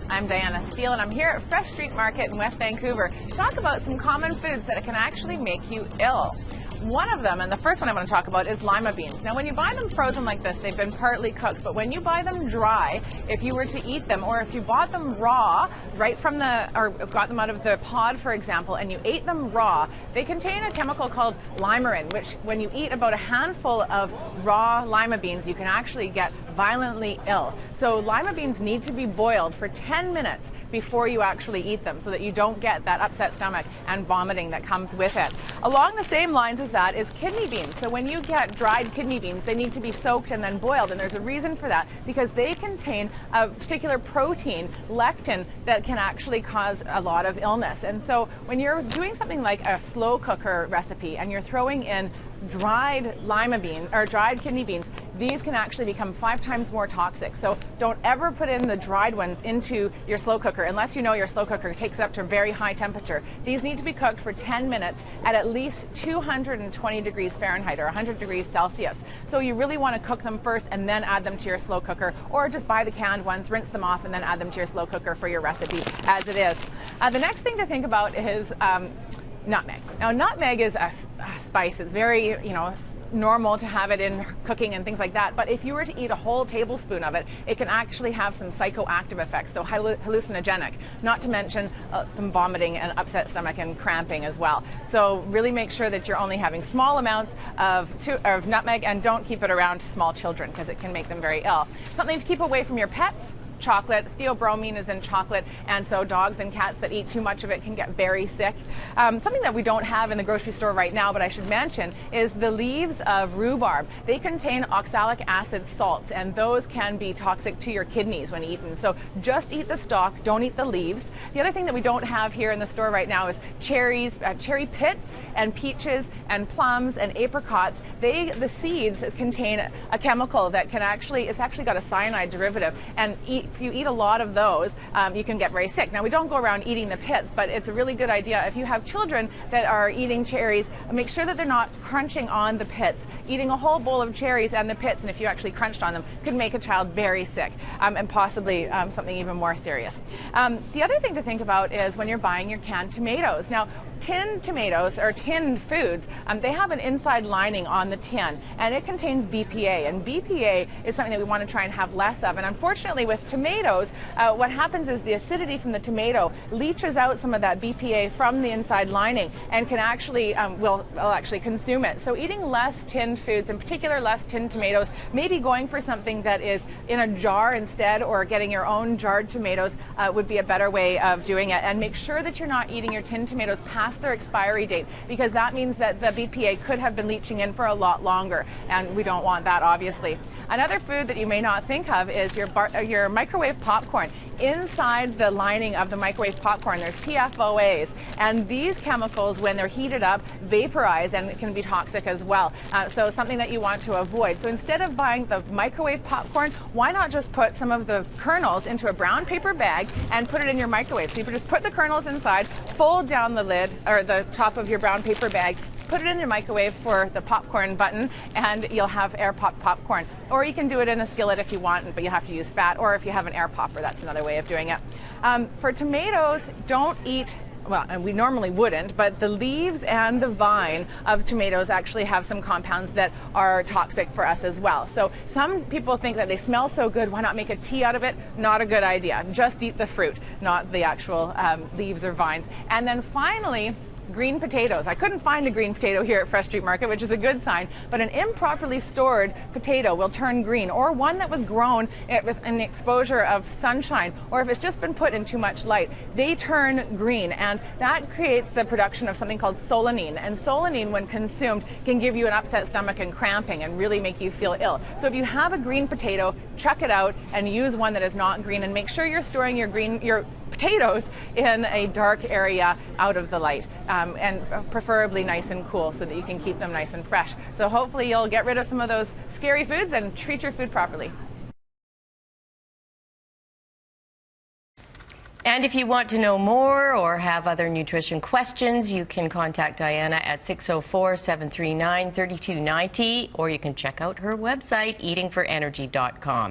I'm Diana Steele, and I'm here at Fresh Street Market in West Vancouver to talk about some common foods that can actually make you ill. One of them, and the first one I'm going to talk about, is lima beans. Now, when you buy them frozen like this, they've been partly cooked, but when you buy them dry, if you were to eat them, or if you bought them raw, right from or got them out of the pod, for example, and you ate them raw, they contain a chemical called limerin, which when you eat about a handful of raw lima beans, you can actually get violently ill. So lima beans need to be boiled for 10 minutes before you actually eat them so that you don't get that upset stomach and vomiting that comes with it. Along the same lines as that is kidney beans. So when you get dried kidney beans, they need to be soaked and then boiled, and there's a reason for that, because they contain a particular protein, lectin, that can actually cause a lot of illness. And so when you're doing something like a slow cooker recipe and you're throwing in dried lima beans or dried kidney beans, these can actually become 5 times more toxic. So don't ever put in the dried ones into your slow cooker unless you know your slow cooker takes it up to a very high temperature. These need to be cooked for 10 minutes at least 220 degrees Fahrenheit or 100 degrees Celsius. So you really want to cook them first and then add them to your slow cooker, or just buy the canned ones, rinse them off, and then add them to your slow cooker for your recipe as it is. The next thing to think about is nutmeg. Now, nutmeg is a spice. It's very, normal to have it in cooking and things like that, but if you were to eat a whole tablespoon of it, it can actually have some psychoactive effects, so hallucinogenic, not to mention some vomiting and upset stomach and cramping as well. So really make sure that you're only having small amounts of nutmeg, and don't keep it around small children because it can make them very ill. Something to keep away from your pets: chocolate. Theobromine is in chocolate, and so dogs and cats that eat too much of it can get very sick. Something that we don't have in the grocery store right now, but I should mention, is the leaves of rhubarb. They contain oxalic acid salts, and those can be toxic to your kidneys when eaten. So just eat the stalk, don't eat the leaves. The other thing that we don't have here in the store right now is cherries, cherry pits, and peaches, and plums, and apricots. The seeds contain a chemical that it's actually got a cyanide derivative, and if you eat a lot of those, you can get very sick. Now, we don't go around eating the pits, but it's a really good idea. If you have children that are eating cherries, make sure that they're not crunching on the pits. Eating a whole bowl of cherries and the pits, and if you actually crunched on them, could make a child very sick, and possibly something even more serious. The other thing to think about is when you're buying your canned tomatoes. Now, tinned tomatoes, or tinned foods, they have an inside lining on the tin, and it contains BPA, and BPA is something that we want to try and have less of. And unfortunately, with tomatoes, what happens is the acidity from the tomato leaches out some of that BPA from the inside lining, and can actually will actually consume it. So eating less tinned foods, in particular less tinned tomatoes, maybe going for something that is in a jar instead, or getting your own jarred tomatoes would be a better way of doing it. And make sure that you're not eating your tinned tomatoes past their expiry date, because that means that the BPA could have been leaching in for a lot longer, and we don't want that, obviously. Another food that you may not think of is your microwave popcorn. Inside the lining of the microwave popcorn, there's PFOAs, and these chemicals, when they're heated up, vaporize, and it can be toxic as well. So something that you want to avoid. So instead of buying the microwave popcorn, why not just put some of the kernels into a brown paper bag and put it in your microwave? So you can just put the kernels inside, fold down the lid or the top of your brown paper bag, put it in your microwave for the popcorn button, and you'll have air pop popcorn. Or you can do it in a skillet if you want, but you have to use fat, or if you have an air popper, that's another way of doing it. For tomatoes, don't eat, well, and we normally wouldn't, but the leaves and the vine of tomatoes actually have some compounds that are toxic for us as well. So some people think that they smell so good, why not make a tea out of it? Not a good idea. Just eat the fruit, not the actual leaves or vines. And then finally, green potatoes. I couldn't find a green potato here at Fresh Street Market, which is a good sign, but an improperly stored potato will turn green, or one that was grown with an exposure of sunshine, or if it's just been put in too much light, they turn green, and that creates the production of something called solanine. And solanine, when consumed, can give you an upset stomach and cramping and really make you feel ill. So if you have a green potato, chuck it out and use one that is not green, and make sure you're storing your potatoes in a dark area out of the light, and preferably nice and cool, so that you can keep them nice and fresh. So hopefully you'll get rid of some of those scary foods and treat your food properly. And if you want to know more or have other nutrition questions, you can contact Diana at 604-739-3290, or you can check out her website, eatingforenergy.com.